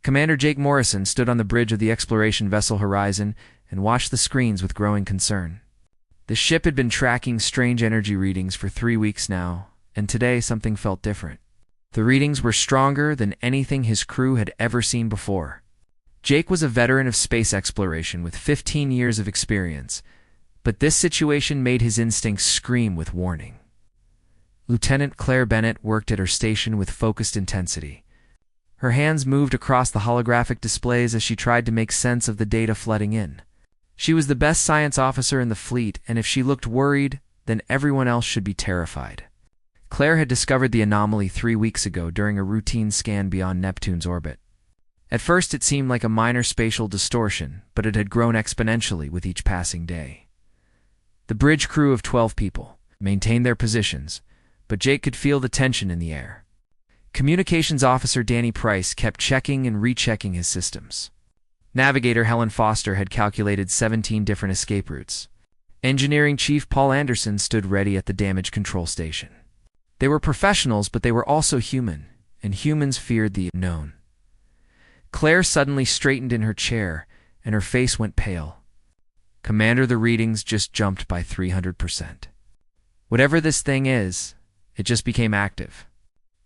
Commander Jake Morrison stood on the bridge of the exploration vessel Horizon and watched the screens with growing concern. The ship had been tracking strange energy readings for 3 weeks now, and today something felt different. The readings were stronger than anything his crew had ever seen before. Jake was a veteran of space exploration with 15 years of experience, but this situation made his instincts scream with warning. Lieutenant Claire Bennett worked at her station with focused intensity. Her hands moved across the holographic displays as she tried to make sense of the data flooding in. She was the best science officer in the fleet, and if she looked worried, then everyone else should be terrified. Claire had discovered the anomaly 3 weeks ago during a routine scan beyond Neptune's orbit. At first it seemed like a minor spatial distortion, but it had grown exponentially with each passing day. The bridge crew of 12 people maintained their positions, but Jake could feel the tension in the air. Communications Officer Danny Price kept checking and rechecking his systems. Navigator Helen Foster had calculated 17 different escape routes. Engineering Chief Paul Anderson stood ready at the damage control station. They were professionals, but they were also human, and humans feared the unknown. Claire suddenly straightened in her chair, and her face went pale. Commander, the readings just jumped by 300%. Whatever this thing is, it just became active.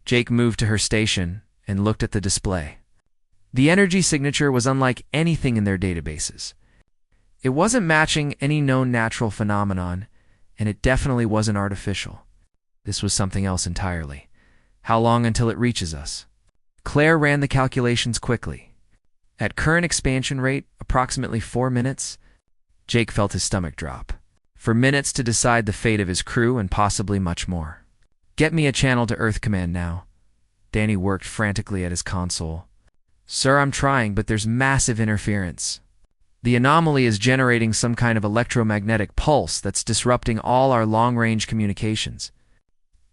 Jake moved to her station and looked at the display. The energy signature was unlike anything in their databases. It wasn't matching any known natural phenomenon, and it definitely wasn't artificial. This was something else entirely. How long until it reaches us? Claire ran the calculations quickly. At current expansion rate, approximately 4 minutes. Jake felt his stomach drop. For minutes to decide the fate of his crew and possibly much more. Get me a channel to Earth Command now. Danny worked frantically at his console. Sir, I'm trying, but there's massive interference. The anomaly is generating some kind of electromagnetic pulse that's disrupting all our long-range communications.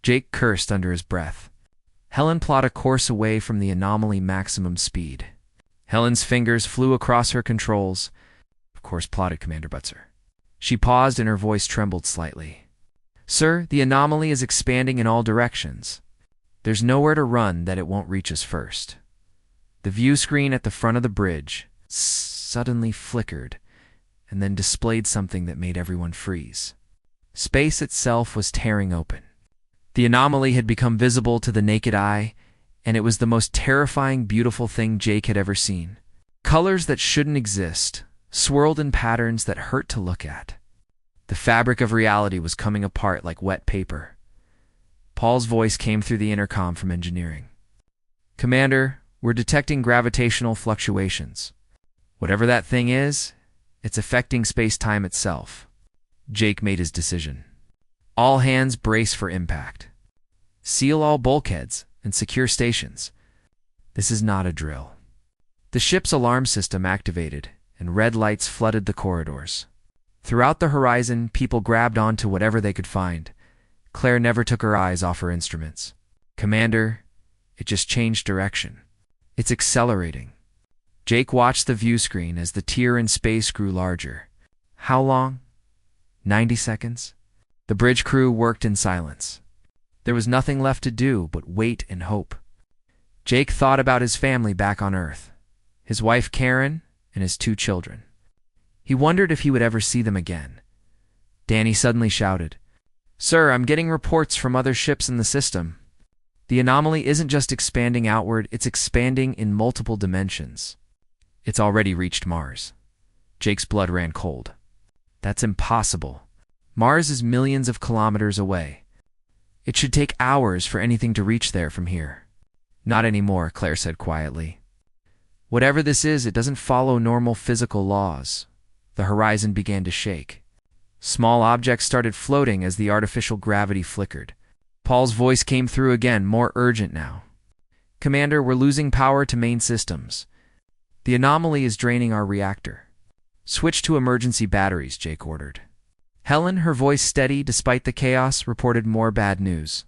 Jake cursed under his breath. Helen plotted a course away from the anomaly maximum speed. Helen's fingers flew across her controls. Of course, plotted Commander Butzer. She paused and her voice trembled slightly. Sir, the anomaly is expanding in all directions. There's nowhere to run that it won't reach us first. The view screen at the front of the bridge suddenly flickered and then displayed something that made everyone freeze. Space itself was tearing open. The anomaly had become visible to the naked eye, and it was the most terrifying, beautiful thing Jake had ever seen. Colors that shouldn't exist, swirled in patterns that hurt to look at. The fabric of reality was coming apart like wet paper. Paul's voice came through the intercom from engineering. Commander, we're detecting gravitational fluctuations. Whatever that thing is, it's affecting space-time itself. Jake made his decision. All hands brace for impact. Seal all bulkheads and secure stations. This is not a drill. The ship's alarm system activated, and red lights flooded the corridors. Throughout the horizon, people grabbed onto whatever they could find. Claire never took her eyes off her instruments. Commander, it just changed direction. It's accelerating. Jake watched the view screen as the tier in space grew larger. How long? 90 seconds? The bridge crew worked in silence. There was nothing left to do but wait and hope. Jake thought about his family back on Earth, his wife Karen and his 2 children. He wondered if he would ever see them again. Danny suddenly shouted, Sir, I'm getting reports from other ships in the system. The anomaly isn't just expanding outward, it's expanding in multiple dimensions. It's already reached Mars. Jake's blood ran cold. That's impossible. Mars is millions of kilometers away. It should take hours for anything to reach there from here. Not anymore, Claire said quietly. Whatever this is, it doesn't follow normal physical laws. The horizon began to shake. Small objects started floating as the artificial gravity flickered. Paul's voice came through again, more urgent now. Commander, we're losing power to main systems. The anomaly is draining our reactor. Switch to emergency batteries, Jake ordered. Helen, her voice steady despite the chaos, reported more bad news.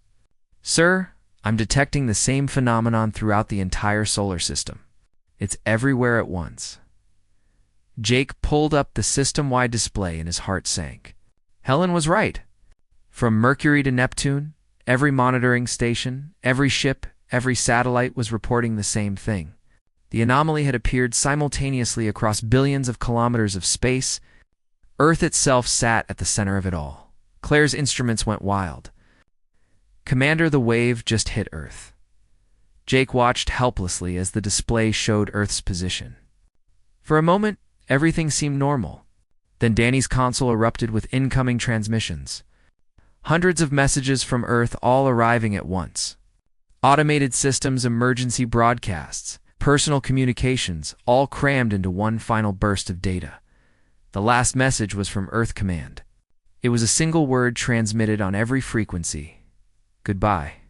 Sir, I'm detecting the same phenomenon throughout the entire solar system. It's everywhere at once. Jake pulled up the system-wide display and his heart sank. Helen was right. From Mercury to Neptune, every monitoring station, every ship, every satellite was reporting the same thing. The anomaly had appeared simultaneously across billions of kilometers of space. Earth itself sat at the center of it all. Claire's instruments went wild. "Commander, the wave just hit Earth." Jake watched helplessly as the display showed Earth's position. For a moment, everything seemed normal. Then Danny's console erupted with incoming transmissions. Hundreds of messages from Earth all arriving at once. Automated systems, emergency broadcasts, personal communications, all crammed into one final burst of data. The last message was from Earth Command. It was a single word transmitted on every frequency. Goodbye.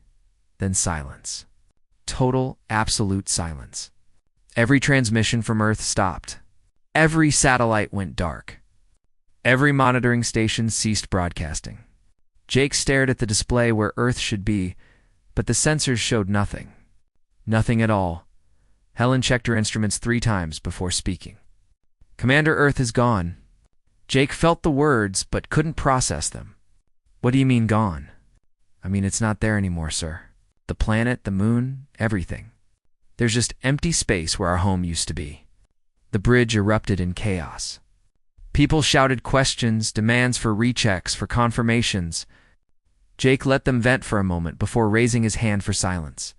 Then silence. Total, absolute silence. Every transmission from Earth stopped. Every satellite went dark. Every monitoring station ceased broadcasting. Jake stared at the display where Earth should be, but the sensors showed nothing. Nothing at all. Helen checked her instruments 3 times before speaking. "Commander, Earth is gone." Jake felt the words, but couldn't process them. "What do you mean gone?" "I mean it's not there anymore, sir. The planet, the moon, everything. There's just empty space where our home used to be." The bridge erupted in chaos. People shouted questions, demands for rechecks, for confirmations. Jake let them vent for a moment before raising his hand for silence.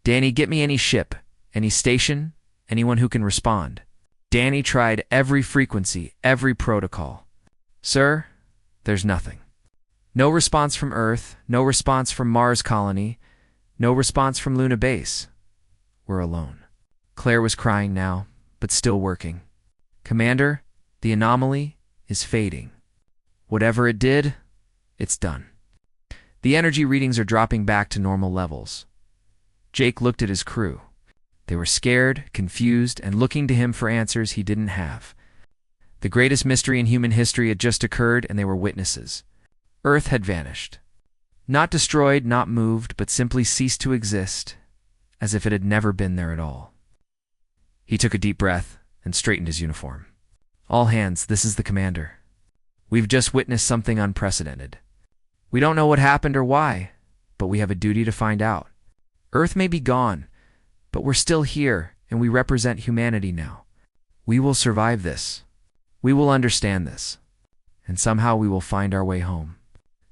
"Danny, get me any ship, any station, anyone who can respond." Danny tried every frequency, every protocol. "Sir, there's nothing. No response from Earth, no response from Mars Colony, no response from Luna Base. We're alone." Claire was crying now, but still working. "Commander, the anomaly is fading. Whatever it did, it's done. The energy readings are dropping back to normal levels." Jake looked at his crew. They were scared, confused, and looking to him for answers he didn't have. The greatest mystery in human history had just occurred, and they were witnesses. Earth had vanished. Not destroyed, not moved, but simply ceased to exist, as if it had never been there at all. He took a deep breath and straightened his uniform. "All hands, this is the commander. We've just witnessed something unprecedented. We don't know what happened or why, but we have a duty to find out. Earth may be gone, but we're still here, and we represent humanity now. We will survive this. We will understand this. And somehow we will find our way home."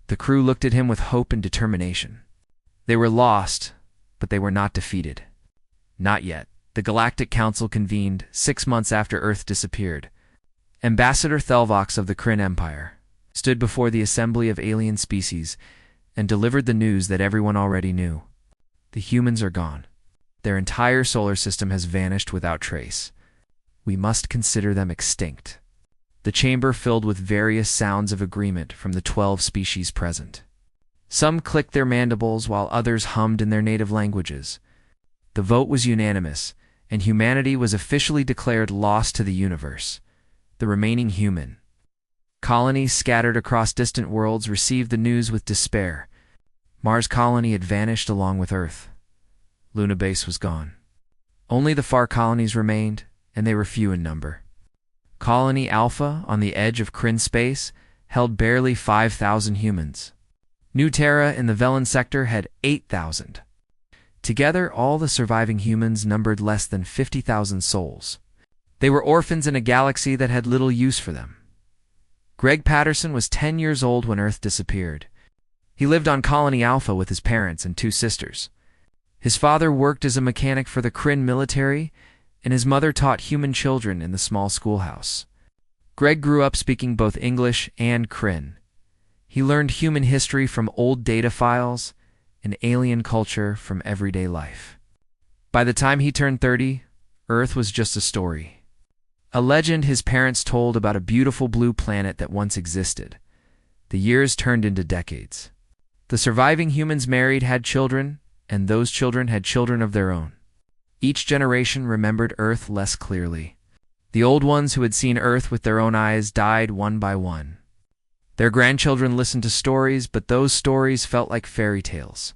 The crew looked at him with hope and determination. They were lost, but they were not defeated. Not yet. The Galactic Council convened 6 months after Earth disappeared. Ambassador Thelvox of the Kryn Empire stood before the assembly of alien species and delivered the news that everyone already knew. The humans are gone. Their entire solar system has vanished without trace. We must consider them extinct. The chamber filled with various sounds of agreement from the 12 species present. Some clicked their mandibles while others hummed in their native languages. The vote was unanimous, and humanity was officially declared lost to the universe. The remaining human colonies scattered across distant worlds received the news with despair. Mars Colony had vanished along with Earth. Luna Base was gone. Only the far colonies remained, and they were few in number. Colony Alpha, on the edge of Kryn space, held barely 5,000 humans. New Terra in the Velen sector had 8,000. Together, all the surviving humans numbered less than 50,000 souls. They were orphans in a galaxy that had little use for them. Greg Patterson was 10 years old when Earth disappeared. He lived on Colony Alpha with his parents and 2 sisters. His father worked as a mechanic for the Kryn military, and his mother taught human children in the small schoolhouse. Greg grew up speaking both English and Kryn. He learned human history from old data files and alien culture from everyday life. By the time he turned 30, Earth was just a story. A legend his parents told about a beautiful blue planet that once existed. The years turned into decades. The surviving humans married, had children, and those children had children of their own. Each generation remembered Earth less clearly. The old ones who had seen Earth with their own eyes died one by one. Their grandchildren listened to stories, but those stories felt like fairy tales.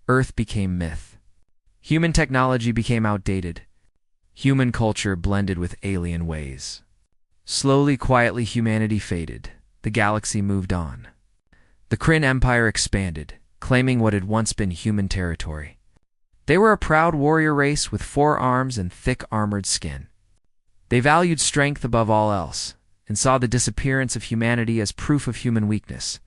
Earth became myth. Human technology became outdated. Human culture blended with alien ways. Slowly, quietly, humanity faded. The galaxy moved on. The Kryn Empire expanded, claiming what had once been human territory. They were a proud warrior race with 4 arms and thick armored skin. They valued strength above all else, and saw the disappearance of humanity as proof of human weakness.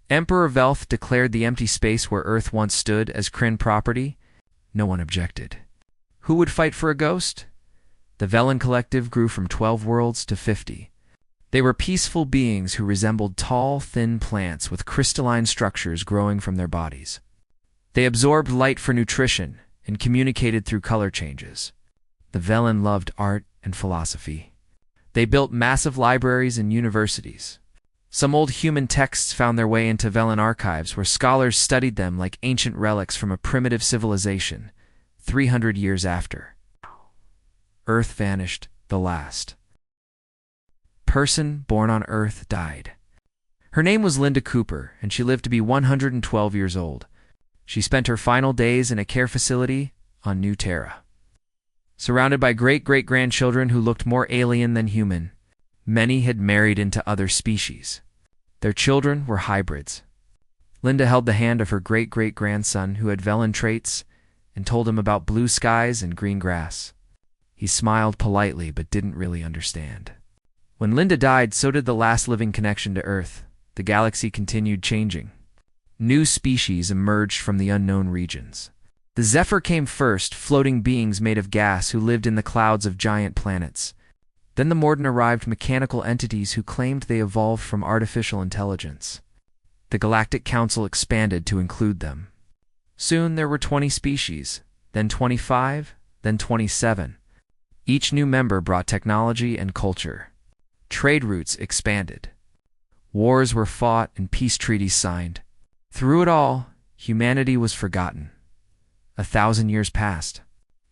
Emperor Velth declared the empty space where Earth once stood as Kryn property. No one objected. Who would fight for a ghost? The Velen Collective grew from 12 worlds to 50. They were peaceful beings who resembled tall, thin plants with crystalline structures growing from their bodies. They absorbed light for nutrition and communicated through color changes. The Velen loved art and philosophy. They built massive libraries and universities. Some old human texts found their way into Velen archives where scholars studied them like ancient relics from a primitive civilization, 300 years after. Earth vanished, the last person born on Earth died. Her name was Linda Cooper, and she lived to be 112 years old. She spent her final days in a care facility on New Terra. Surrounded by great-great-grandchildren who looked more alien than human, many had married into other species. Their children were hybrids. Linda held the hand of her great-great-grandson who had Velen traits and told him about blue skies and green grass. He smiled politely but didn't really understand. When Linda died, so did the last living connection to Earth. The galaxy continued changing. New species emerged from the unknown regions. The Zephyr came first, floating beings made of gas who lived in the clouds of giant planets. Then the Morden arrived, mechanical entities who claimed they evolved from artificial intelligence. The Galactic Council expanded to include them. Soon there were 20 species, then 25, then 27. Each new member brought technology and culture. Trade routes expanded. Wars were fought and peace treaties signed. Through it all, humanity was forgotten. 1,000 years passed.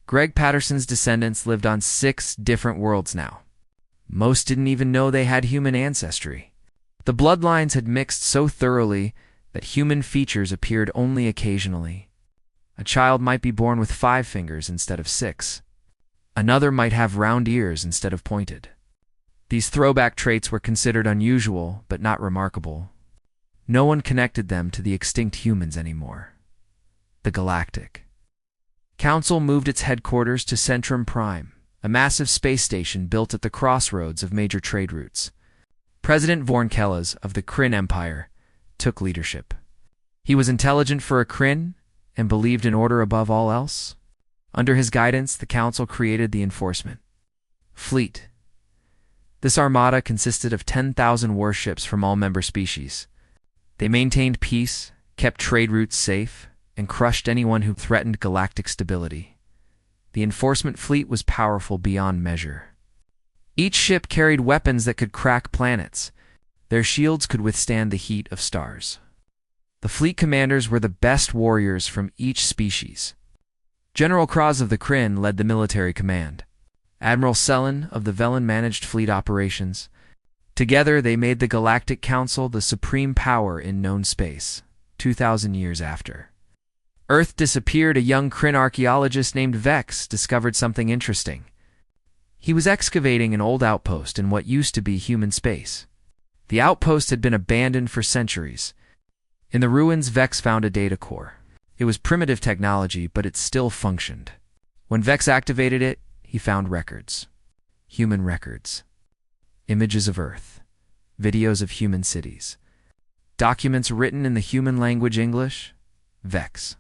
Greg Patterson's descendants lived on 6 different worlds now. Most didn't even know they had human ancestry. The bloodlines had mixed so thoroughly that human features appeared only occasionally. A child might be born with 5 fingers instead of 6. Another might have round ears instead of pointed. These throwback traits were considered unusual but not remarkable. No one connected them to the extinct humans anymore. The Galactic Council moved its headquarters to Centrum Prime, a massive space station built at the crossroads of major trade routes. President Vornkellas of the Kryn Empire took leadership. He was intelligent for a Kryn and believed in order above all else. Under his guidance, the Council created the Enforcement Fleet. This armada consisted of 10,000 warships from all member species. They maintained peace, kept trade routes safe, and crushed anyone who threatened galactic stability. The Enforcement Fleet was powerful beyond measure. Each ship carried weapons that could crack planets. Their shields could withstand the heat of stars. The fleet commanders were the best warriors from each species. General Kraz of the Kryn led the military command. Admiral Selen of the Velen managed fleet operations. Together, they made the Galactic Council the supreme power in known space, 2,000 years after. Earth disappeared. A young Kryn archaeologist named Vex discovered something interesting. He was excavating an old outpost in what used to be human space. The outpost had been abandoned for centuries. In the ruins, Vex found a data core. It was primitive technology, but it still functioned. When Vex activated it, he found records. Human records. Images of Earth. Videos of human cities. Documents written in the human language English. Vex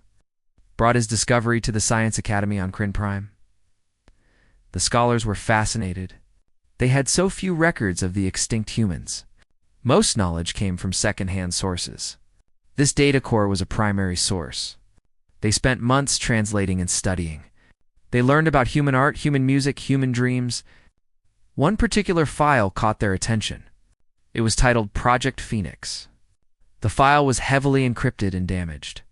brought his discovery to the Science Academy on Kryn Prime. The scholars were fascinated. They had so few records of the extinct humans. Most knowledge came from second-hand sources. This data core was a primary source. They spent months translating and studying. They learned about human art, human music, human dreams. One particular file caught their attention. It was titled Project Phoenix. The file was heavily encrypted and damaged.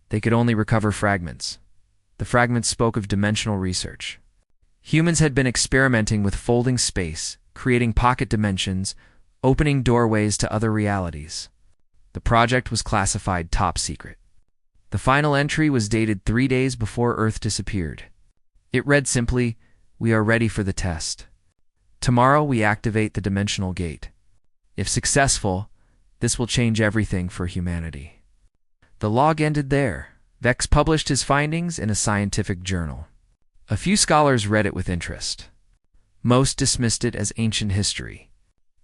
They could only recover fragments. The fragments spoke of dimensional research. Humans had been experimenting with folding space, creating pocket dimensions, opening doorways to other realities. The project was classified top secret. The final entry was dated 3 days before Earth disappeared. It read simply, "We are ready for the test. Tomorrow we activate the dimensional gate. If successful, this will change everything for humanity." The log ended there. Vex published his findings in a scientific journal. A few scholars read it with interest. Most dismissed it as ancient history.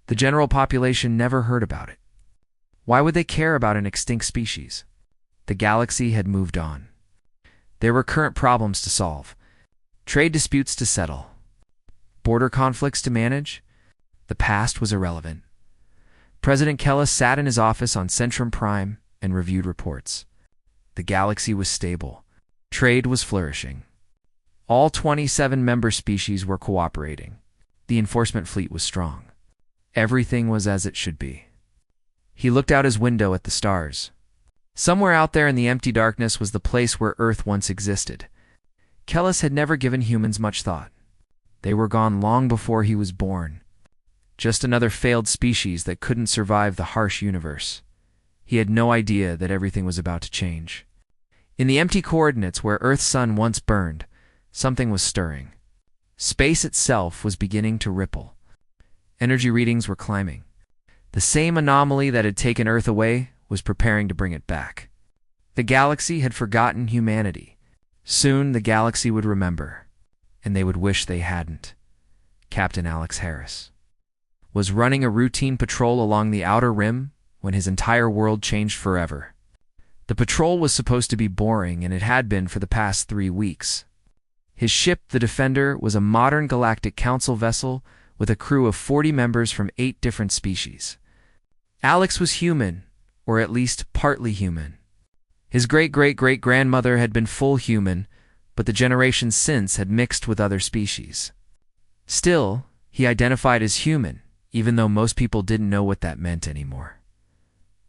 The general population never heard about it. Why would they care about an extinct species? The galaxy had moved on. There were current problems to solve, trade disputes to settle, border conflicts to manage. The past was irrelevant. President Kellis sat in his office on Centrum Prime and reviewed reports. The galaxy was stable. Trade was flourishing. All 27 member species were cooperating. The enforcement fleet was strong. Everything was as it should be. He looked out his window at the stars. Somewhere out there in the empty darkness was the place where Earth once existed. Kellis had never given humans much thought. They were gone long before he was born. Just another failed species that couldn't survive the harsh universe. He had no idea that everything was about to change. In the empty coordinates where Earth's sun once burned, something was stirring. Space itself was beginning to ripple. Energy readings were climbing. The same anomaly that had taken Earth away was preparing to bring it back. The galaxy had forgotten humanity. Soon the galaxy would remember, and they would wish they hadn't. Captain Alex Harris was running a routine patrol along the outer rim when his entire world changed forever. The patrol was supposed to be boring, and it had been for the past 3 weeks. His ship, the Defender, was a modern Galactic Council vessel with a crew of 40 members from 8 different species. Alex was human, or at least partly human. His great-great-great-grandmother had been full human, but the generations since had mixed with other species. Still, he identified as human, even though most people didn't know what that meant anymore.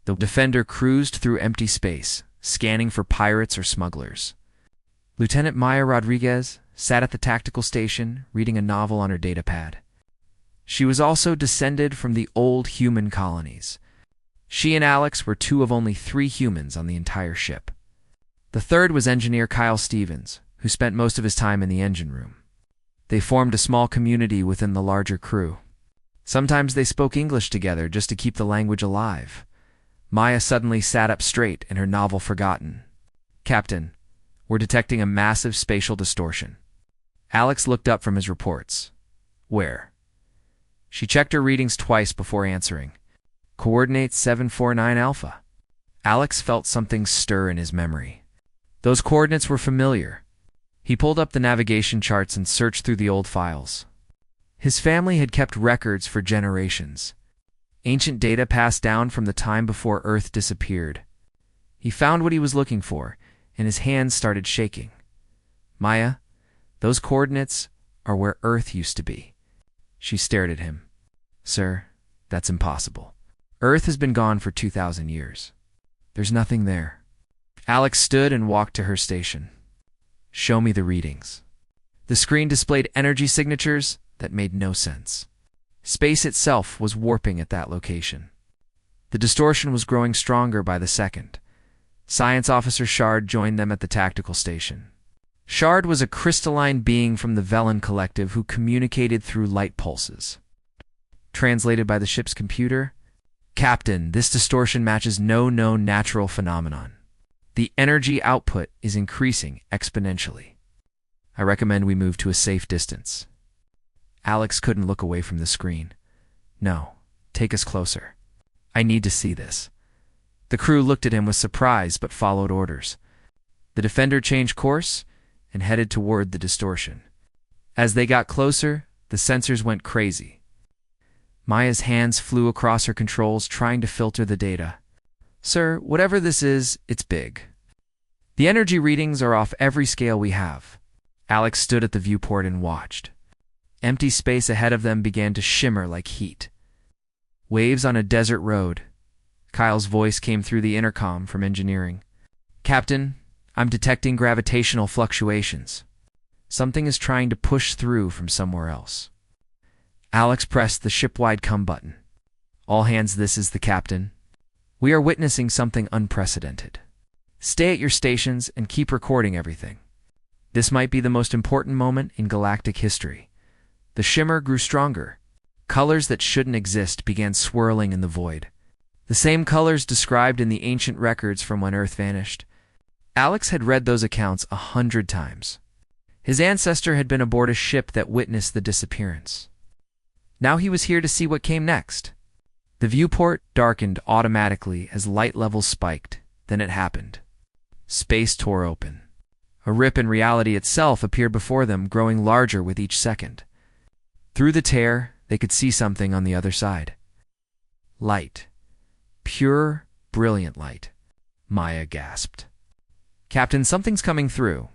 The Defender cruised through empty space, scanning for pirates or smugglers. Lieutenant Maya Rodriguez sat at the tactical station, reading a novel on her datapad. She was also descended from the old human colonies. She and Alex were 2 of only 3 humans on the entire ship. The third was engineer Kyle Stevens, who spent most of his time in the engine room. They formed a small community within the larger crew. Sometimes they spoke English together just to keep the language alive. Maya suddenly sat up straight and her novel forgotten. "Captain, we're detecting a massive spatial distortion." Alex looked up from his reports. "Where?" She checked her readings twice before answering. "Coordinates 749 Alpha." Alex felt something stir in his memory. Those coordinates were familiar. He pulled up the navigation charts and searched through the old files. His family had kept records for generations. Ancient data passed down from the time before Earth disappeared. He found what he was looking for, and his hands started shaking. "Maya, those coordinates are where Earth used to be." She stared at him. "Sir, that's impossible. Earth has been gone for 2,000 years. There's nothing there." Alex stood and walked to her station. "Show me the readings." The screen displayed energy signatures that made no sense. Space itself was warping at that location. The distortion was growing stronger by the second. Science Officer Shard joined them at the tactical station. Shard was a crystalline being from the Velen Collective who communicated through light pulses. Translated by the ship's computer, "Captain, this distortion matches no known natural phenomenon. The energy output is increasing exponentially. I recommend we move to a safe distance." Alex couldn't look away from the screen. "No, take us closer. I need to see this." The crew looked at him with surprise but followed orders. The Defender changed course and headed toward the distortion. As they got closer, the sensors went crazy. Maya's hands flew across her controls trying to filter the data. "Sir, whatever this is, it's big. The energy readings are off every scale we have." Alex stood at the viewport and watched. Empty space ahead of them began to shimmer like heat. Waves on a desert road. Kyle's voice came through the intercom from engineering. "Captain, I'm detecting gravitational fluctuations. Something is trying to push through from somewhere else." Alex pressed the ship-wide come button. "All hands, this is the captain. We are witnessing something unprecedented. Stay at your stations and keep recording everything. This might be the most important moment in galactic history." The shimmer grew stronger. Colors that shouldn't exist began swirling in the void. The same colors described in the ancient records from when Earth vanished. Alex had read those accounts 100 times. His ancestor had been aboard a ship that witnessed the disappearance. Now he was here to see what came next. The viewport darkened automatically as light levels spiked. Then it happened. Space tore open. A rip in reality itself appeared before them, growing larger with each second. Through the tear, they could see something on the other side. Light. Pure, brilliant light. Maya gasped. "Captain, something's coming through."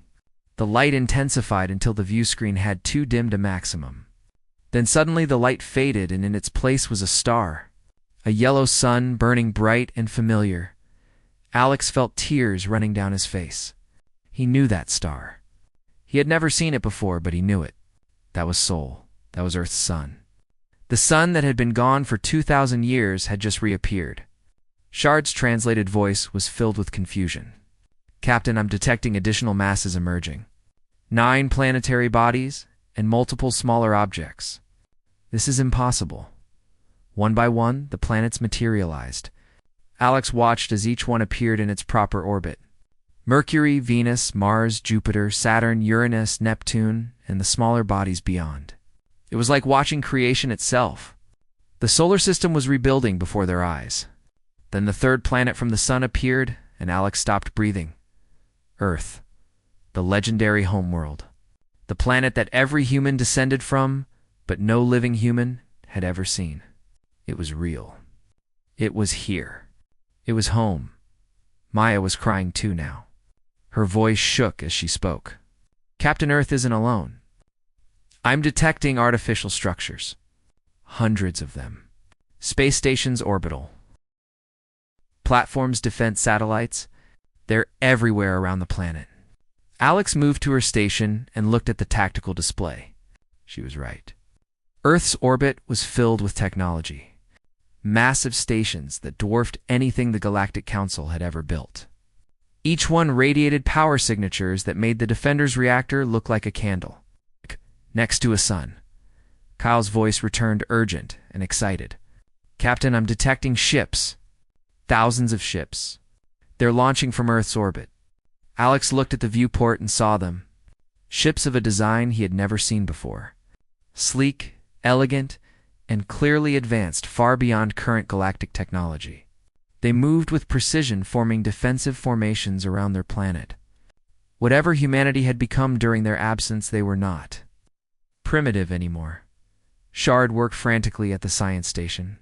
The light intensified until the view screen had too dimmed a maximum. Then suddenly the light faded, and in its place was a star. A yellow sun, burning bright and familiar. Alex felt tears running down his face. He knew that star. He had never seen it before, but he knew it. That was Sol. That was Earth's sun. The sun that had been gone for 2,000 years had just reappeared. Shard's translated voice was filled with confusion. "Captain, I'm detecting additional masses emerging. 9 planetary bodies and multiple smaller objects. This is impossible." One by one, the planets materialized. Alex watched as each one appeared in its proper orbit. Mercury, Venus, Mars, Jupiter, Saturn, Uranus, Neptune, and the smaller bodies beyond. It was like watching creation itself. The solar system was rebuilding before their eyes. Then the third planet from the sun appeared, and Alex stopped breathing. Earth, the legendary homeworld. The planet that every human descended from, but no living human had ever seen. It was real. It was here. It was home. Maya was crying too now. Her voice shook as she spoke. "Captain, Earth isn't alone. I'm detecting artificial structures. Hundreds of them. Space stations orbital. Platforms, defense satellites. They're everywhere around the planet." Alex moved to her station and looked at the tactical display. She was right. Earth's orbit was filled with technology. Massive stations that dwarfed anything the Galactic Council had ever built. Each one radiated power signatures that made the Defender's reactor look like a candle. Next to a sun. Kyle's voice returned urgent and excited. "Captain, I'm detecting ships. Thousands of ships. They're launching from Earth's orbit." Alex looked at the viewport and saw them. Ships of a design he had never seen before. Sleek, elegant, and clearly advanced far beyond current galactic technology. They moved with precision, forming defensive formations around their planet. Whatever humanity had become during their absence, they were not primitive anymore. Shard worked frantically at the science station.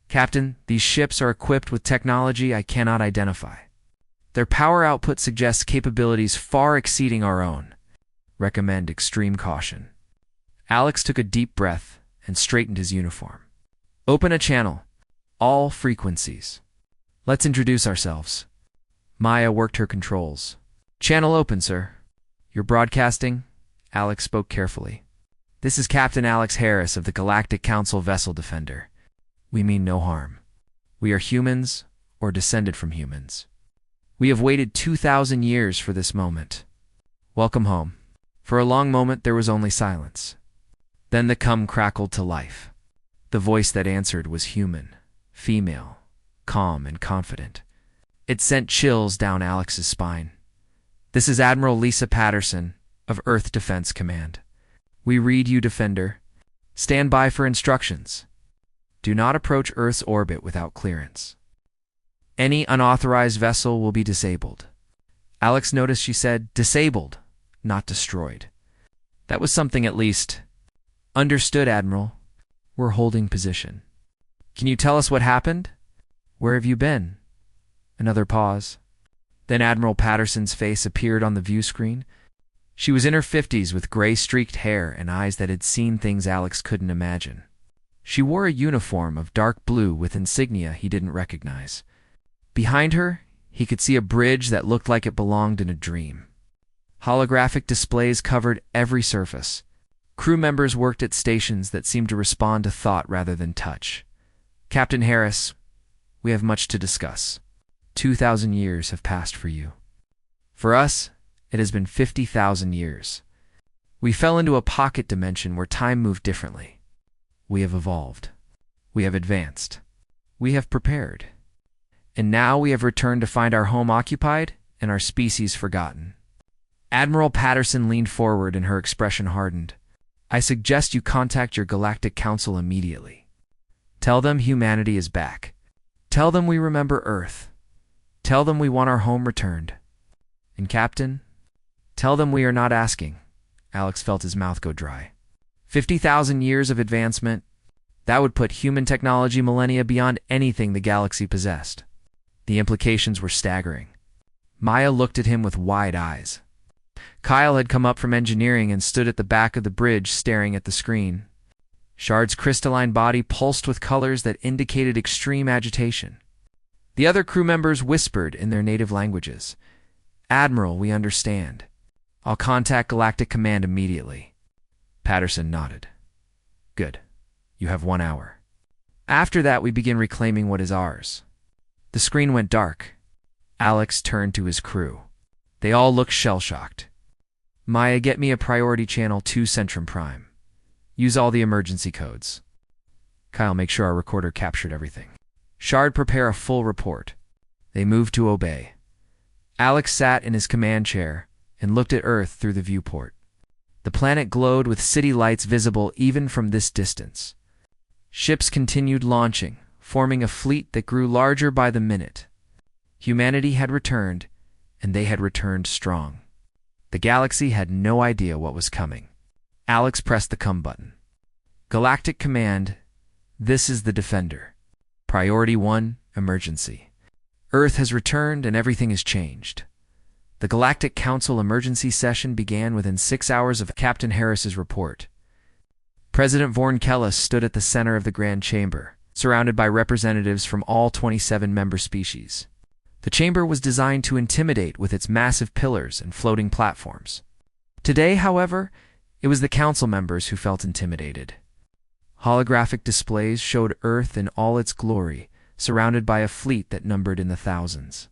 "Captain, these ships are equipped with technology I cannot identify. Their power output suggests capabilities far exceeding our own. Recommend extreme caution." Alex took a deep breath and straightened his uniform. "Open a channel. All frequencies. Let's introduce ourselves." Maya worked her controls. "Channel open, sir." "You're broadcasting?" Alex spoke carefully. "This is Captain Alex Harris of the Galactic Council Vessel Defender. We mean no harm. We are humans or descended from humans. We have waited 2,000 years for this moment. Welcome home." For a long moment there was only silence. Then the cum crackled to life. The voice that answered was human, female, calm and confident. It sent chills down Alex's spine. "This is Admiral Lisa Patterson of Earth Defense Command. We read you, Defender. Stand by for instructions. Do not approach Earth's orbit without clearance. Any unauthorized vessel will be disabled." Alex noticed she said disabled, not destroyed. That was something at least. "Understood, Admiral. We're holding position." "Can you tell us what happened? Where have you been?" Another pause. Then Admiral Patterson's face appeared on the view screen. She was in her 50s with gray streaked hair and eyes that had seen things Alex couldn't imagine. She wore a uniform of dark blue with insignia he didn't recognize. Behind her, he could see a bridge that looked like it belonged in a dream. Holographic displays covered every surface. Crew members worked at stations that seemed to respond to thought rather than touch. "Captain Harris, we have much to discuss. 2,000 years have passed for you. For us, it has been 50,000 years. We fell into a pocket dimension where time moved differently. We have evolved. We have advanced. We have prepared. And now we have returned to find our home occupied and our species forgotten. Admiral Patterson leaned forward and her expression hardened. I suggest you contact your Galactic Council immediately. Tell them humanity is back. Tell them we remember Earth. Tell them we want our home returned. And Captain, tell them we are not asking. Alex felt his mouth go dry. 50,000 years of advancement, that would put human technology millennia beyond anything the galaxy possessed. The implications were staggering. Maya looked at him with wide eyes. Kyle had come up from engineering and stood at the back of the bridge staring at the screen. Shard's crystalline body pulsed with colors that indicated extreme agitation. The other crew members whispered in their native languages. Admiral, we understand. I'll contact Galactic Command immediately. Patterson nodded. Good. You have 1 hour. After that, we begin reclaiming what is ours. The screen went dark. Alex turned to his crew. They all looked shell-shocked. Maya, get me a priority channel 2 Centrum Prime. Use all the emergency codes. Kyle, make sure our recorder captured everything. Shard, prepare a full report. They moved to obey. Alex sat in his command chair and looked at Earth through the viewport. The planet glowed with city lights visible even from this distance. Ships continued launching, forming a fleet that grew larger by the minute. Humanity had returned, and they had returned strong. The galaxy had no idea what was coming. Alex pressed the come button. Galactic Command, this is the Defender. Priority 1, emergency. Earth has returned and everything has changed. The Galactic Council emergency session began within 6 hours of Captain Harris's report. President Vorn Kellis stood at the center of the Grand Chamber, surrounded by representatives from all 27 member species. The chamber was designed to intimidate with its massive pillars and floating platforms. Today, however, it was the council members who felt intimidated. Holographic displays showed Earth in all its glory, surrounded by a fleet that numbered in the thousands.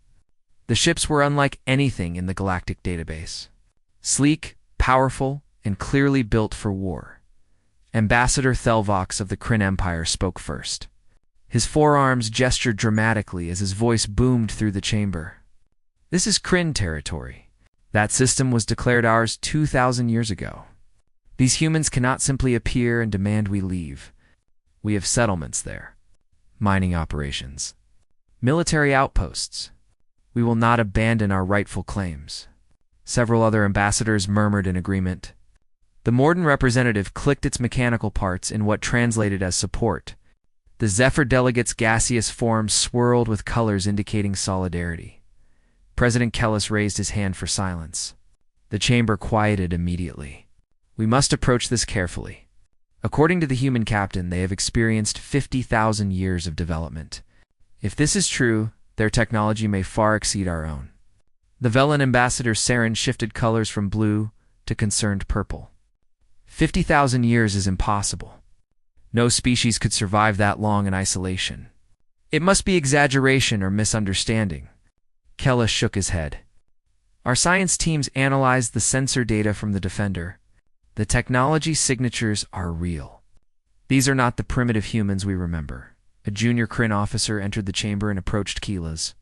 The ships were unlike anything in the galactic database. Sleek, powerful, and clearly built for war. Ambassador Thelvox of the Kryn Empire spoke first. His forearms gestured dramatically as his voice boomed through the chamber. This is Kryn territory. That system was declared ours 2,000 years ago. These humans cannot simply appear and demand we leave. We have settlements there. Mining operations. Military outposts. We will not abandon our rightful claims. Several other ambassadors murmured in agreement. The Morden representative clicked its mechanical parts in what translated as support. The Zephyr delegates' gaseous forms swirled with colors indicating solidarity. President Kellis raised his hand for silence. The chamber quieted immediately. We must approach this carefully. According to the human captain, they have experienced 50,000 years of development. If this is true, their technology may far exceed our own. The Velen ambassador Saren shifted colors from blue to concerned purple. 50,000 years is impossible. No species could survive that long in isolation. It must be exaggeration or misunderstanding. Kellis shook his head. Our science teams analyzed the sensor data from the Defender. The technology signatures are real. These are not the primitive humans we remember. A junior Kryn officer entered the chamber and approached Keela's.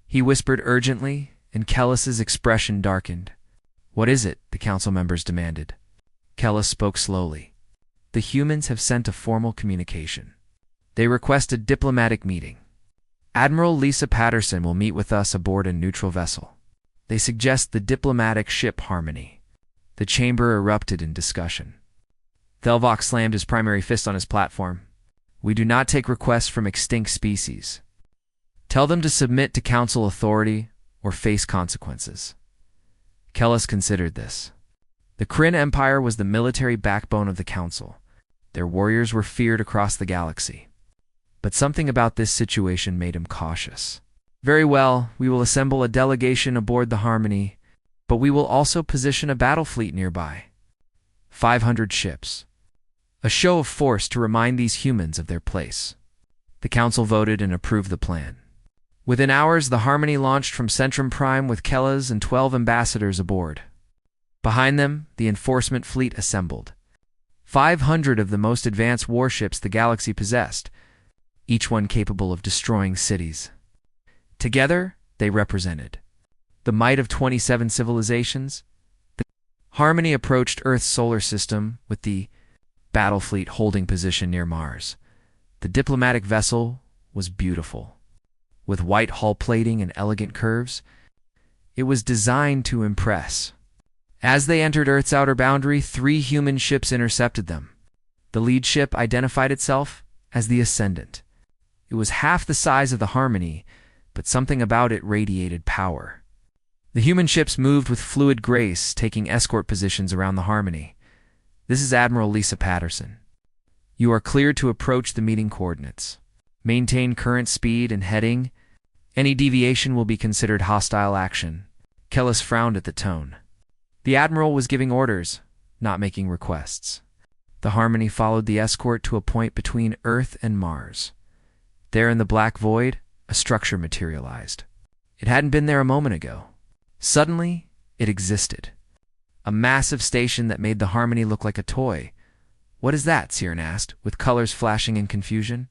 He whispered urgently, and Kellis's expression darkened. What is it? The council members demanded. Kellis spoke slowly. The humans have sent a formal communication. They request a diplomatic meeting. Admiral Lisa Patterson will meet with us aboard a neutral vessel. They suggest the diplomatic ship Harmony. The chamber erupted in discussion. Thelvox slammed his primary fist on his platform. We do not take requests from extinct species. Tell them to submit to council authority or face consequences. Kellis considered this. The Kryn Empire was the military backbone of the council. Their warriors were feared across the galaxy. But something about this situation made him cautious. Very well, we will assemble a delegation aboard the Harmony, but we will also position a battle fleet nearby. 500 ships. A show of force to remind these humans of their place. The council voted and approved the plan. Within hours, the Harmony launched from Centrum Prime with Kellis and 12 ambassadors aboard. Behind them, the enforcement fleet assembled. 500 of the most advanced warships the galaxy possessed, each one capable of destroying cities. Together, they represented the might of 27 civilizations. The Harmony approached Earth's solar system with the battle fleet holding position near Mars. The diplomatic vessel was beautiful. With white hull plating and elegant curves, it was designed to impress. As they entered Earth's outer boundary, 3 human ships intercepted them. The lead ship identified itself as the Ascendant. It was half the size of the Harmony, but something about it radiated power. The human ships moved with fluid grace, taking escort positions around the Harmony. This is Admiral Lisa Patterson. You are cleared to approach the meeting coordinates. Maintain current speed and heading. Any deviation will be considered hostile action. Kellis frowned at the tone. The Admiral was giving orders, not making requests. The Harmony followed the escort to a point between Earth and Mars. There in the black void, a structure materialized. It hadn't been there a moment ago. Suddenly, it existed. A massive station that made the Harmony look like a toy. What is that? Siren asked, with colors flashing in confusion.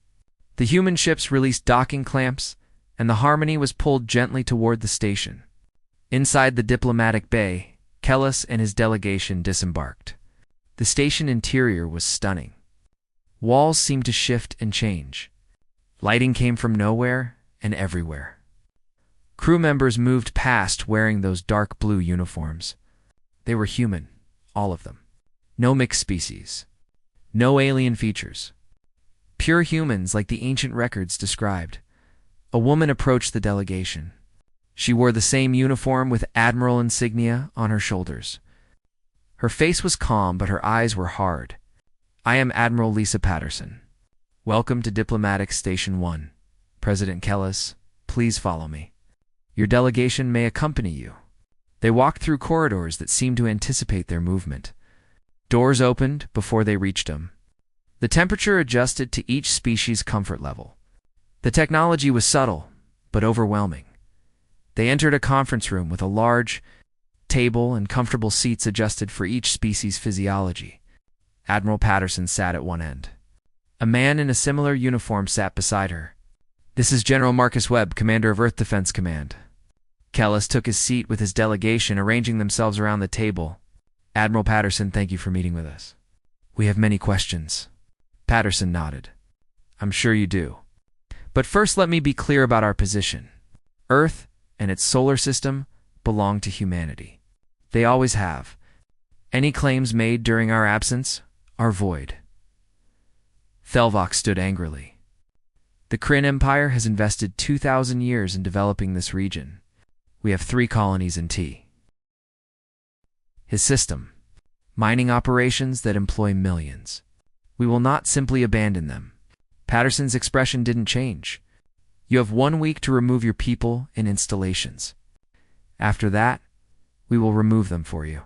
The human ships released docking clamps, and the Harmony was pulled gently toward the station. Inside the diplomatic bay, Kellis and his delegation disembarked. The station interior was stunning. Walls seemed to shift and change. Lighting came from nowhere and everywhere. Crew members moved past wearing those dark blue uniforms. They were human, all of them. No mixed species. No alien features. Pure humans like the ancient records described. A woman approached the delegation. She wore the same uniform with admiral insignia on her shoulders. Her face was calm, but her eyes were hard. I am Admiral Lisa Patterson. Welcome to Diplomatic Station 1. President Kellis, please follow me. Your delegation may accompany you. They walked through corridors that seemed to anticipate their movement. Doors opened before they reached them. The temperature adjusted to each species' comfort level. The technology was subtle, but overwhelming. They entered a conference room with a large table and comfortable seats adjusted for each species' physiology. Admiral Patterson sat at one end. A man in a similar uniform sat beside her. This is General Marcus Webb, Commander of Earth Defense Command. Kellis took his seat with his delegation, arranging themselves around the table. Admiral Patterson, thank you for meeting with us. We have many questions. Patterson nodded. I'm sure you do. But first let me be clear about our position. Earth and its solar system belong to humanity. They always have. Any claims made during our absence are void. Thelvox stood angrily. The Kryn Empire has invested 2,000 years in developing this region. We have 3 colonies in T. His system. Mining operations that employ millions. We will not simply abandon them. Patterson's expression didn't change. You have 1 week to remove your people and installations. After that, we will remove them for you.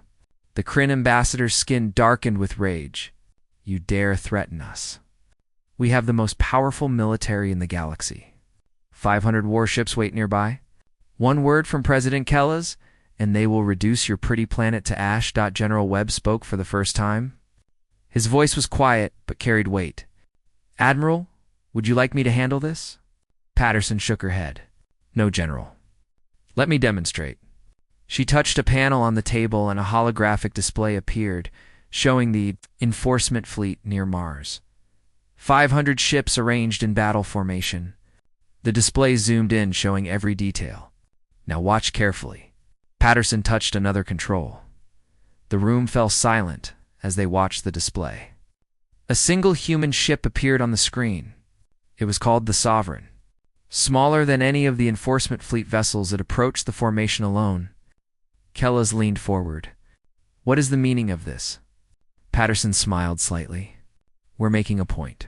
The Kryn ambassador's skin darkened with rage. You dare threaten us. We have the most powerful military in the galaxy. 500 warships wait nearby. 1 word from President Kellis, and they will reduce your pretty planet to ash. General Webb spoke for the first time. His voice was quiet, but carried weight. Admiral, would you like me to handle this? Patterson shook her head. No, General. Let me demonstrate. She touched a panel on the table and a holographic display appeared, showing the enforcement fleet near Mars. 500 ships arranged in battle formation. The display zoomed in, showing every detail. Now watch carefully. Patterson touched another control. The room fell silent as they watched the display. A single human ship appeared on the screen. It was called the Sovereign. Smaller than any of the enforcement fleet vessels, it approached the formation alone. Kellis leaned forward. What is the meaning of this? Patterson smiled slightly. We're making a point.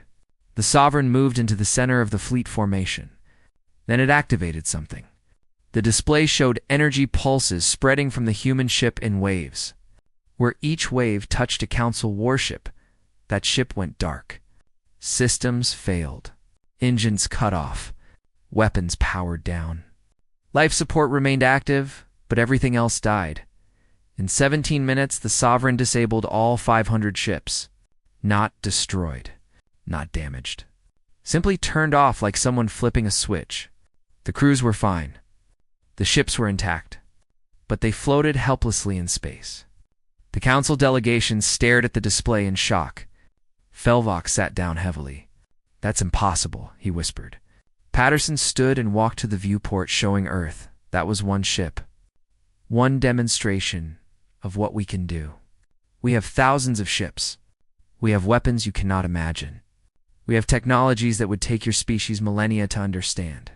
The Sovereign moved into the center of the fleet formation. Then it activated something. The display showed energy pulses spreading from the human ship in waves. Where each wave touched a Council warship, that ship went dark. Systems failed. Engines cut off. Weapons powered down. Life support remained active, but everything else died. In 17 minutes, the Sovereign disabled all 500 ships. Not destroyed. Not damaged. Simply turned off like someone flipping a switch. The crews were fine. The ships were intact. but they floated helplessly in space. The council delegation stared at the display in shock. Felvok sat down heavily. "That's impossible," he whispered. Patterson stood and walked to the viewport showing Earth. That was one ship. One demonstration of what we can do. We have thousands of ships. We have weapons you cannot imagine. We have technologies that would take your species millennia to understand.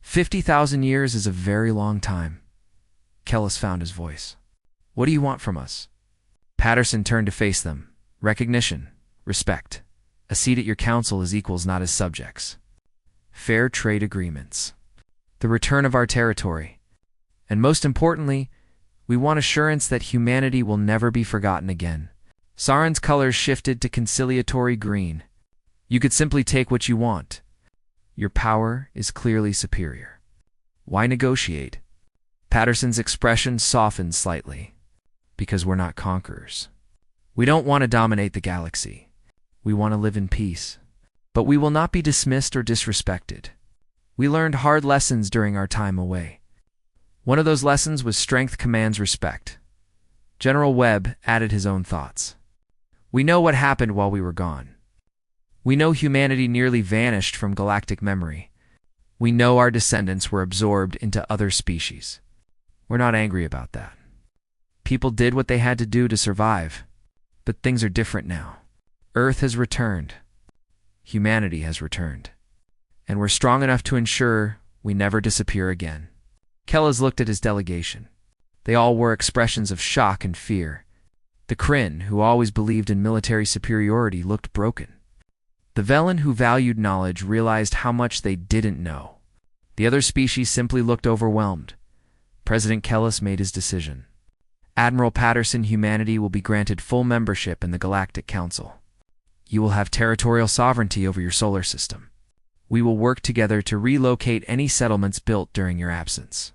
50,000 years is a very long time. Kellis found his voice. "What do you want from us?" Patterson turned to face them. "Recognition, respect. A seat at your council as equals, not as subjects. Fair trade agreements. The return of our territory. And most importantly, we want assurance that humanity will never be forgotten again." Saren's colors shifted to conciliatory green. "You could simply take what you want. Your power is clearly superior. Why negotiate?" Patterson's expression softened slightly. "Because we're not conquerors. We don't want to dominate the galaxy. We want to live in peace. But we will not be dismissed or disrespected. We learned hard lessons during our time away. One of those lessons was strength commands respect." General Webb added his own thoughts. "We know what happened while we were gone. We know humanity nearly vanished from galactic memory. We know our descendants were absorbed into other species. We're not angry about that. People did what they had to do to survive. But things are different now. Earth has returned. Humanity has returned. And we're strong enough to ensure we never disappear again." Kellis looked at his delegation. They all wore expressions of shock and fear. The Kryn, who always believed in military superiority, looked broken. The Velen, who valued knowledge, realized how much they didn't know. The other species simply looked overwhelmed. President Kellis made his decision. "Admiral Patterson, humanity will be granted full membership in the Galactic Council. You will have territorial sovereignty over your solar system. We will work together to relocate any settlements built during your absence.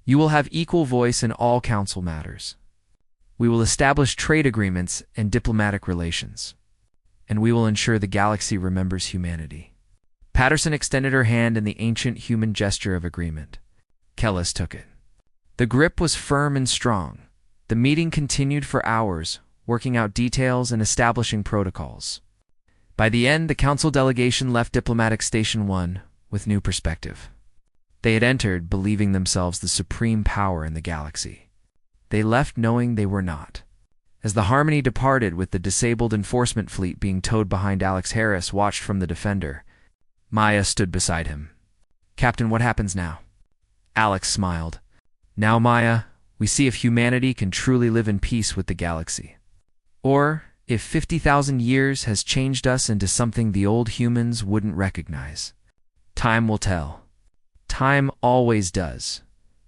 You will have equal voice in all council matters. We will establish trade agreements and diplomatic relations. And we will ensure the galaxy remembers humanity." Patterson extended her hand in the ancient human gesture of agreement. Kellis took it. The grip was firm and strong. The meeting continued for hours, working out details and establishing protocols. By the end, the council delegation left Diplomatic Station 1 with new perspective. They had entered believing themselves the supreme power in the galaxy. They left knowing they were not. As the Harmony departed with the disabled enforcement fleet being towed behind, Alex Harris watched from the Defender. Maya stood beside him. "Captain, what happens now?" Alex smiled. "Now, Maya, we see if humanity can truly live in peace with the galaxy. Or if 50,000 years has changed us into something the old humans wouldn't recognize. Time will tell. Time always does."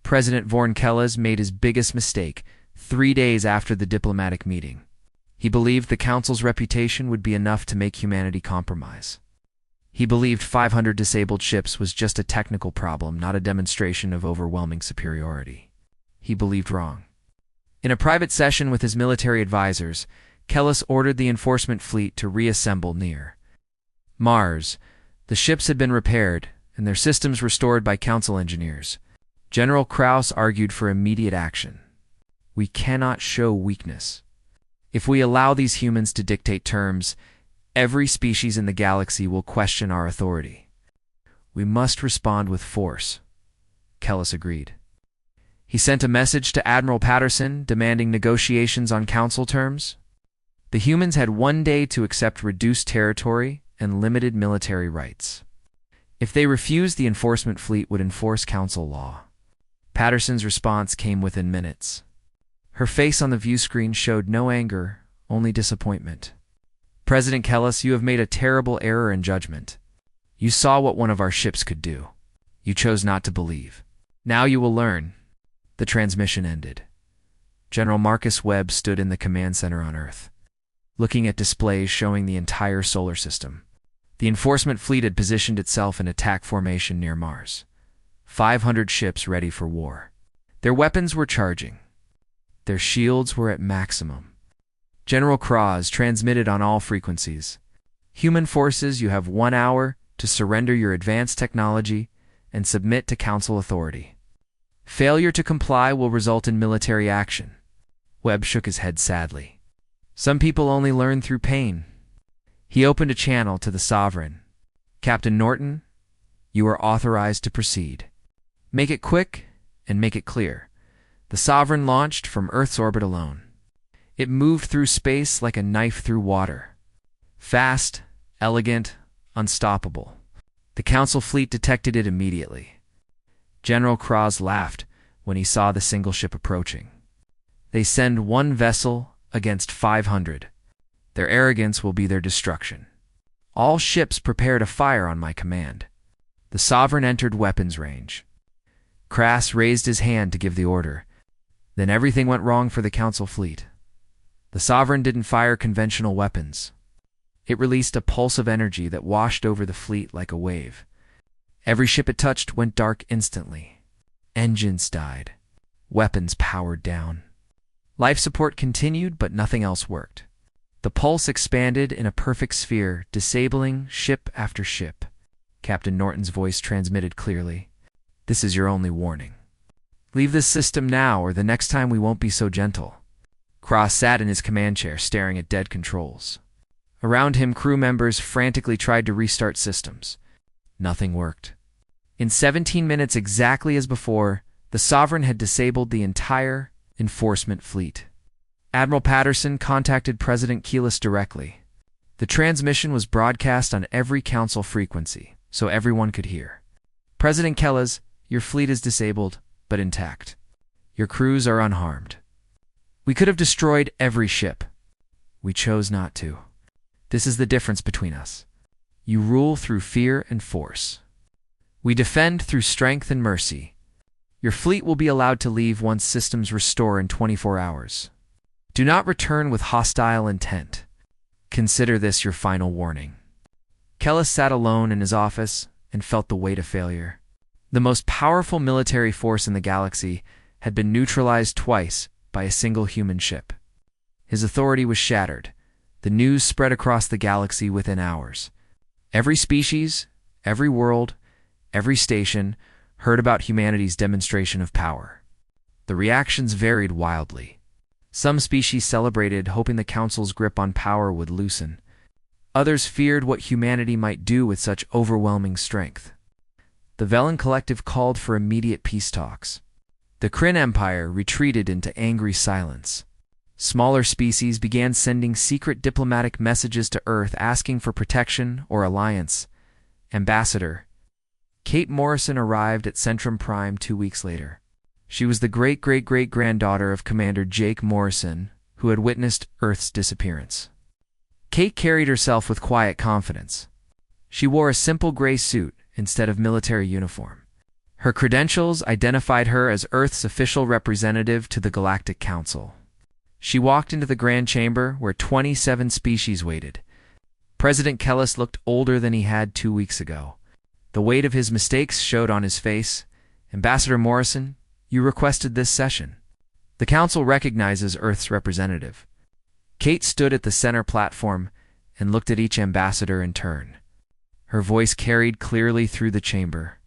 President Vorn Kellis made his biggest mistake 3 days after the diplomatic meeting. He believed the council's reputation would be enough to make humanity compromise. He believed 500 disabled ships was just a technical problem, not a demonstration of overwhelming superiority. He believed wrong. In a private session with his military advisors, Kellis ordered the enforcement fleet to reassemble near Mars. The ships had been repaired, and their systems restored by council engineers. General Krauss argued for immediate action. "We cannot show weakness. If we allow these humans to dictate terms, every species in the galaxy will question our authority. We must respond with force." Kellis agreed. He sent a message to Admiral Patterson demanding negotiations on council terms. The humans had 1 day to accept reduced territory and limited military rights. If they refused, the enforcement fleet would enforce council law. Patterson's response came within minutes. Her face on the view screen showed no anger, only disappointment. "President Kellis, you have made a terrible error in judgment. You saw what one of our ships could do. You chose not to believe. Now you will learn." The transmission ended. General Marcus Webb stood in the command center on Earth, looking at displays showing the entire solar system. The enforcement fleet had positioned itself in attack formation near Mars. 500 ships ready for war. Their weapons were charging. Their shields were at maximum. General Kraus transmitted on all frequencies. "Human forces, you have 1 hour to surrender your advanced technology and submit to council authority." Failure to comply will result in military action. Webb shook his head sadly. Some people only learn through pain. He opened a channel to the Sovereign. Captain Norton, you are authorized to proceed. Make it quick and make it clear. The Sovereign launched from Earth's orbit alone. It moved through space like a knife through water. Fast, elegant, unstoppable. The Council fleet detected it immediately. General Cross laughed when he saw the single ship approaching. They send one vessel against 500. Their arrogance will be their destruction. All ships prepare to fire on my command. The Sovereign entered weapons range. Crass raised his hand to give the order. Then everything went wrong for the Council fleet. The Sovereign didn't fire conventional weapons. It released a pulse of energy that washed over the fleet like a wave. Every ship it touched went dark instantly. Engines died. Weapons powered down. Life support continued, but nothing else worked. The pulse expanded in a perfect sphere, disabling ship after ship. Captain Norton's voice transmitted clearly. This is your only warning. Leave this system now, or the next time we won't be so gentle. Cross sat in his command chair, staring at dead controls. Around him, crew members frantically tried to restart systems. Nothing worked. In 17 minutes, exactly as before, the Sovereign had disabled the entire enforcement fleet. Admiral Patterson contacted President Keelis directly. The transmission was broadcast on every Council frequency, so everyone could hear. President Keelis, your fleet is disabled, but intact. Your crews are unharmed. We could have destroyed every ship. We chose not to. This is the difference between us. You rule through fear and force. We defend through strength and mercy. Your fleet will be allowed to leave once systems restore in 24 hours. Do not return with hostile intent. Consider this your final warning. Keelis sat alone in his office and felt the weight of failure. The most powerful military force in the galaxy had been neutralized twice by a single human ship. His authority was shattered. The news spread across the galaxy within hours. Every species, every world, every station heard about humanity's demonstration of power. The reactions varied wildly. Some species celebrated, hoping the Council's grip on power would loosen. Others feared what humanity might do with such overwhelming strength. The Velen Collective called for immediate peace talks. The Kryn Empire retreated into angry silence. Smaller species began sending secret diplomatic messages to Earth asking for protection or alliance. Ambassador Kate Morrison arrived at Centrum Prime 2 weeks later. She was the great-great-great-granddaughter of Commander Jake Morrison, who had witnessed Earth's disappearance. Kate carried herself with quiet confidence. She wore a simple gray suit instead of military uniform. Her credentials identified her as Earth's official representative to the Galactic Council. She walked into the Grand Chamber where 27 species waited. President Keelis looked older than he had 2 weeks ago. The weight of his mistakes showed on his face. Ambassador Morrison, you requested this session. The Council recognizes Earth's representative. Kate stood at the center platform and looked at each ambassador in turn. Her voice carried clearly through the chamber.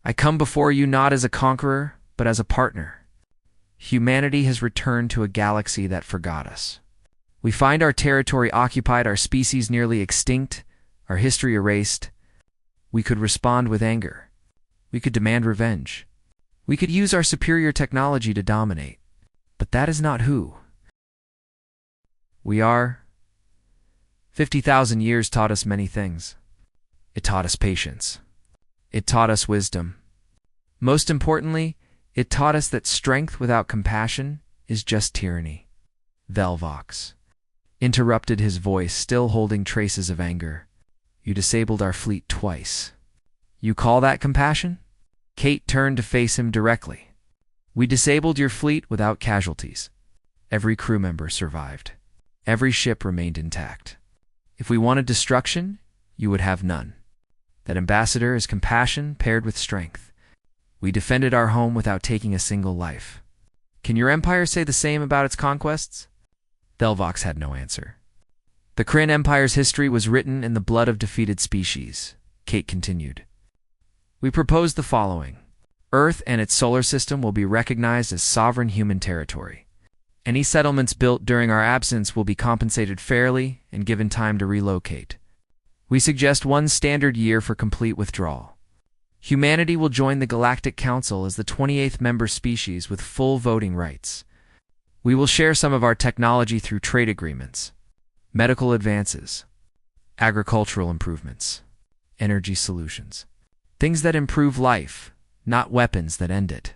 I come before you not as a conqueror, but as a partner. Humanity has returned to a galaxy that forgot us. We find our territory occupied, our species nearly extinct, our history erased. We could respond with anger. We could demand revenge. We could use our superior technology to dominate. But that is not who we are. 50,000 years taught us many things. It taught us patience. It taught us wisdom. Most importantly, it taught us that strength without compassion is just tyranny. Velvox interrupted, his voice still holding traces of anger. You disabled our fleet twice. You call that compassion? Kate turned to face him directly. We disabled your fleet without casualties. Every crew member survived. Every ship remained intact. If we wanted destruction, you would have none. That ambassador is compassion paired with strength. We defended our home without taking a single life. Can your empire say the same about its conquests? Velvox had no answer. The Kryn Empire's history was written in the blood of defeated species. Kate continued. We propose the following. Earth and its solar system will be recognized as sovereign human territory. Any settlements built during our absence will be compensated fairly and given time to relocate. We suggest 1 standard year for complete withdrawal. Humanity will join the Galactic Council as the 28th member species with full voting rights. We will share some of our technology through trade agreements, medical advances, agricultural improvements, energy solutions. Things that improve life, not weapons that end it.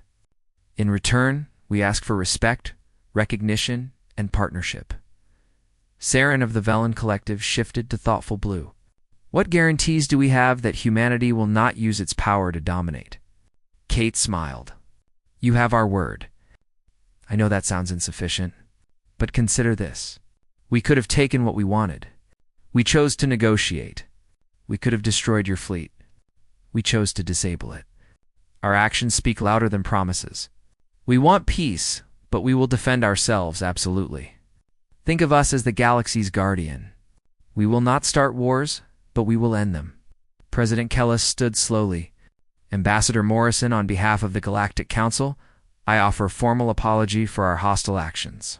In return, we ask for respect, recognition, and partnership. Saren of the Velen Collective shifted to thoughtful blue. What guarantees do we have that humanity will not use its power to dominate? Kate smiled. You have our word. I know that sounds insufficient, but consider this. We could have taken what we wanted. We chose to negotiate. We could have destroyed your fleet. We chose to disable it. Our actions speak louder than promises. We want peace, but we will defend ourselves, absolutely. Think of us as the galaxy's guardian. We will not start wars, but we will end them. President Kellis stood slowly. Ambassador Morrison, on behalf of the Galactic Council, I offer a formal apology for our hostile actions.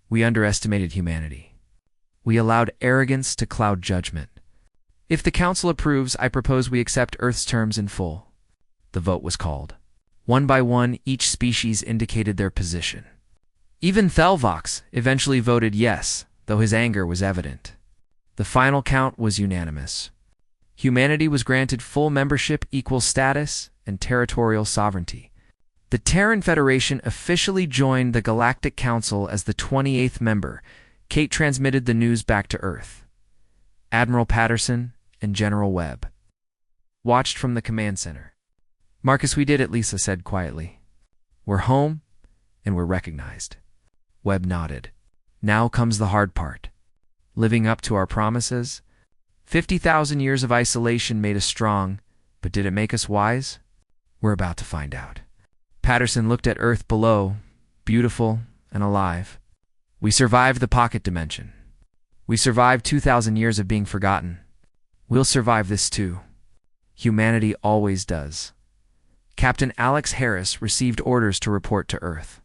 We underestimated humanity. We allowed arrogance to cloud judgment. If the Council approves, I propose we accept Earth's terms in full. The vote was called. One by one, each species indicated their position. Even Thelvox eventually voted yes, though his anger was evident. The final count was unanimous. Humanity was granted full membership, equal status, and territorial sovereignty. The Terran Federation officially joined the Galactic Council as the 28th member. Kate transmitted the news back to Earth. Admiral Patterson and General Webb watched from the command center. Marcus, we did it, Lisa said quietly. We're home, and we're recognized. Webb nodded. Now comes the hard part. Living up to our promises. 50,000 years of isolation made us strong, but did it make us wise? We're about to find out. Patterson looked at Earth below, beautiful and alive. We survived the pocket dimension. We survived 2,000 years of being forgotten. We'll survive this too. Humanity always does. Captain Alex Harris received orders to report to Earth.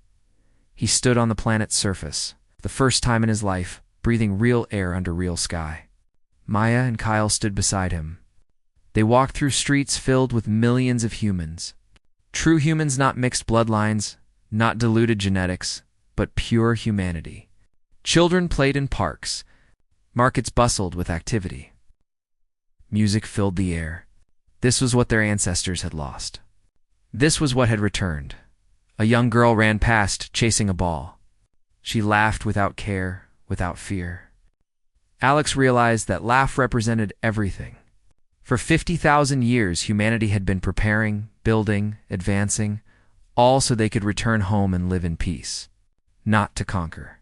He stood on the planet's surface, the first time in his life, breathing real air under real sky. Maya and Kyle stood beside him. They walked through streets filled with millions of humans. True humans, not mixed bloodlines, not diluted genetics, but pure humanity. Children played in parks. Markets bustled with activity. Music filled the air. This was what their ancestors had lost. This was what had returned. A young girl ran past, chasing a ball. She laughed without care, without fear. Alex realized that laugh represented everything. For 50,000 years, humanity had been preparing, building, advancing, all so they could return home and live in peace. Not to conquer,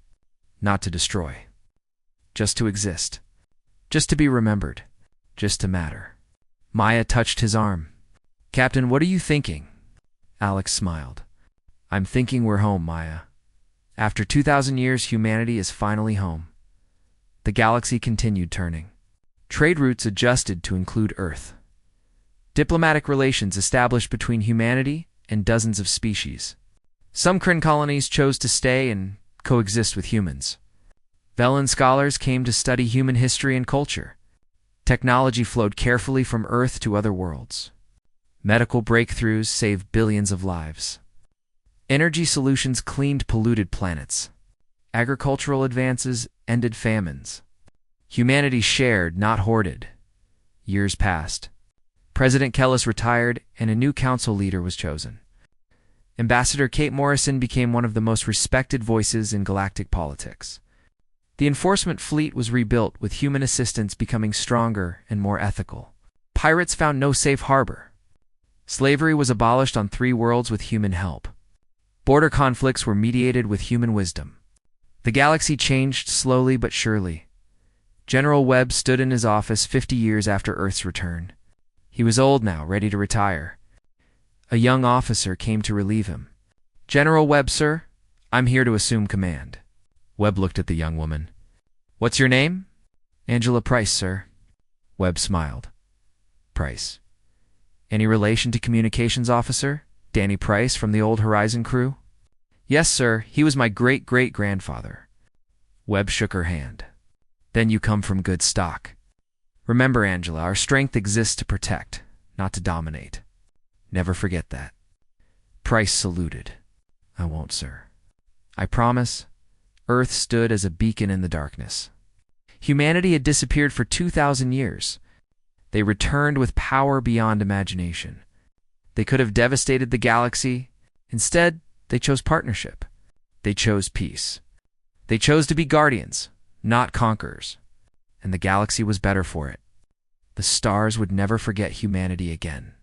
not to destroy. Just to exist. Just to be remembered. Just to matter. Maya touched his arm. Captain, what are you thinking? Alex smiled. I'm thinking we're home, Maya. After 2,000 years, humanity is finally home. The galaxy continued turning. Trade routes adjusted to include Earth. Diplomatic relations established between humanity and dozens of species. Some Kryn colonies chose to stay and coexist with humans. Velen scholars came to study human history and culture. Technology flowed carefully from Earth to other worlds. Medical breakthroughs saved billions of lives. Energy solutions cleaned polluted planets. Agricultural advances ended famines. Humanity shared, not hoarded. Years passed. President Kellis retired, and a new council leader was chosen. Ambassador Kate Morrison became one of the most respected voices in galactic politics. The enforcement fleet was rebuilt, with human assistance becoming stronger and more ethical. Pirates found no safe harbor. Slavery was abolished on 3 worlds with human help. Border conflicts were mediated with human wisdom. The galaxy changed slowly but surely. General Webb stood in his office 50 years after Earth's return. He was old now, ready to retire. A young officer came to relieve him. General Webb, sir, I'm here to assume command. Webb looked at the young woman. What's your name? Angela Price, sir. Webb smiled. Price. Any relation to communications officer? Danny Price from the old Horizon crew? Yes, sir, he was my great-great-grandfather. Webb shook her hand. Then you come from good stock. Remember, Angela, our strength exists to protect, not to dominate. Never forget that. Price saluted. I won't, sir. I promise. Earth stood as a beacon in the darkness. Humanity had disappeared for 2,000 years. They returned with power beyond imagination. They could have devastated the galaxy. Instead, they chose partnership. They chose peace. They chose to be guardians, not conquerors. And the galaxy was better for it. The stars would never forget humanity again.